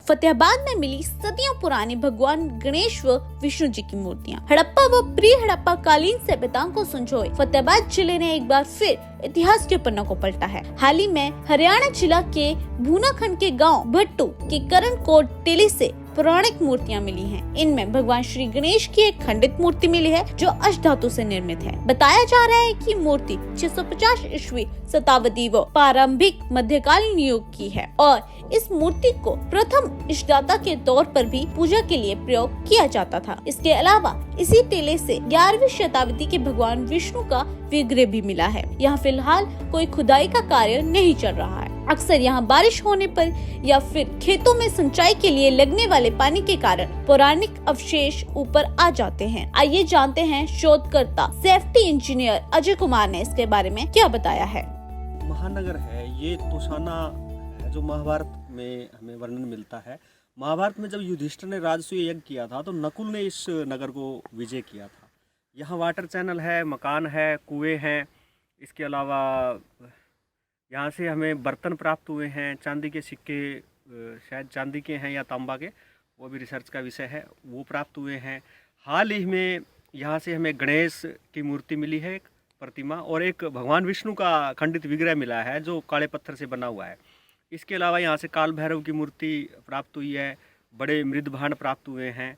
फतेहाबाद में मिली सदियों पुरानी भगवान गणेश व विष्णु जी की मूर्तियां। हड़प्पा व प्री हड़प्पा कालीन सभ्यताओं को संजोए फतेहाबाद जिले ने एक बार फिर इतिहास के पन्नों को पलटा है। हाल ही में हरियाणा जिला के भूनाखंड के गांव भट्टू के करण कोट टेली से पौराणिक मूर्तियां मिली हैं। इनमें भगवान श्री गणेश की एक खंडित मूर्ति मिली है जो अष्टधातु से निर्मित है। बताया जा रहा है कि मूर्ति 650 ईस्वी शताब्दी व प्रारंभिक मध्यकालीन युग की है और इस मूर्ति को प्रथम इष्टदाता के तौर पर भी पूजा के लिए प्रयोग किया जाता था। इसके अलावा इसी टेले से 11वीं शताब्दी के भगवान विष्णु का विग्रह भी मिला है। यहाँ फिलहाल कोई खुदाई का कार्य नहीं चल रहा है। अक्सर यहाँ बारिश होने पर या फिर खेतों में सिंचाई के लिए लगने वाले पानी के कारण पौराणिक अवशेष ऊपर आ जाते हैं। आइए जानते हैं शोधकर्ता सेफ्टी इंजीनियर अजय कुमार ने इसके बारे में क्या बताया है। महानगर है ये तोशाना है जो महाभारत में हमें वर्णन मिलता है। महाभारत में जब युधिष्ठिर ने राजसूय यज्ञ किया था तो नकुल ने इस नगर को विजय किया था। यहाँ वाटर चैनल है, मकान है, कुएं हैं। इसके अलावा यहाँ से हमें बर्तन प्राप्त हुए हैं, चांदी के सिक्के, शायद चांदी के हैं या तांबा के, वो भी रिसर्च का विषय है, वो प्राप्त हुए हैं। हाल ही में यहाँ से हमें गणेश की मूर्ति मिली है, एक प्रतिमा, और एक भगवान विष्णु का खंडित विग्रह मिला है जो काले पत्थर से बना हुआ है। इसके अलावा यहाँ से काल भैरव की मूर्ति प्राप्त हुई है, बड़े मृद भांड प्राप्त हुए हैं।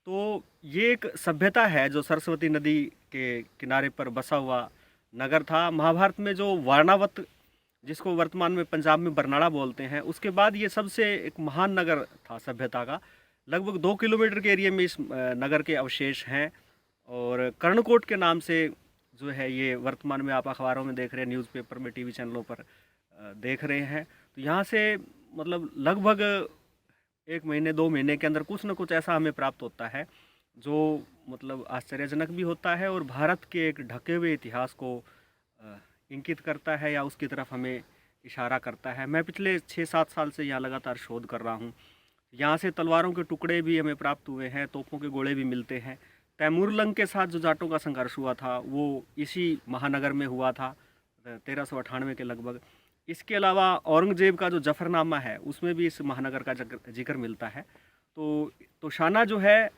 तो ये एक सभ्यता है जो सरस्वती नदी के किनारे पर बसा हुआ नगर था। महाभारत में जो वारणावत, जिसको वर्तमान में पंजाब में बरनाला बोलते हैं, उसके बाद ये सबसे एक महान नगर था सभ्यता का। लगभग 2 किलोमीटर के एरिया में इस नगर के अवशेष हैं और कर्णकोट के नाम से जो है ये वर्तमान में आप अखबारों में देख रहे हैं, न्यूज़पेपर में, टीवी चैनलों पर देख रहे हैं। तो यहाँ से मतलब लगभग 1 महीने 2 महीने के अंदर कुछ न कुछ ऐसा हमें प्राप्त होता है जो मतलब आश्चर्यजनक भी होता है और भारत के एक ढके हुए इतिहास को इंकित करता है या उसकी तरफ हमें इशारा करता है। मैं पिछले 6-7 साल से यहाँ लगातार शोध कर रहा हूँ। यहाँ से तलवारों के टुकड़े भी हमें प्राप्त हुए हैं, तोपों के गोले भी मिलते हैं। तैमूर लंग के साथ जो जाटों का संघर्ष हुआ था वो इसी महानगर में हुआ था 1398 के लगभग। इसके अलावा औरंगजेब का जो जफरनामा है उसमें भी इस महानगर का जिक्र मिलता है। तो तोशाना जो है,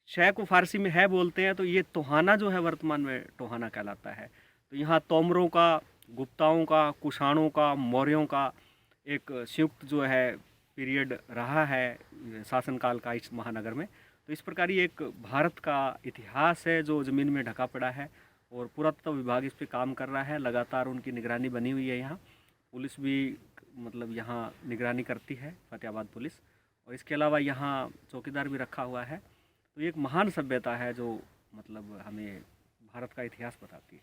शय को फारसी में है बोलते हैं, तो ये तोहाना जो है वर्तमान में टोहाना कहलाता है। तो यहाँ तोमरों का, गुप्ताओं का, कुषाणों का, मौर्यों का एक संयुक्त जो है पीरियड रहा है शासनकाल का इस महानगर में। तो इस प्रकार ये एक भारत का इतिहास है जो ज़मीन में ढका पड़ा है और पुरातत्व विभाग इस पे काम कर रहा है। लगातार उनकी निगरानी बनी हुई है। यहाँ पुलिस भी मतलब यहाँ निगरानी करती है, फतेहाबाद पुलिस, और इसके अलावा यहाँ चौकीदार भी रखा हुआ है। तो ये एक महान सभ्यता है जो मतलब हमें भारत का इतिहास बताती है।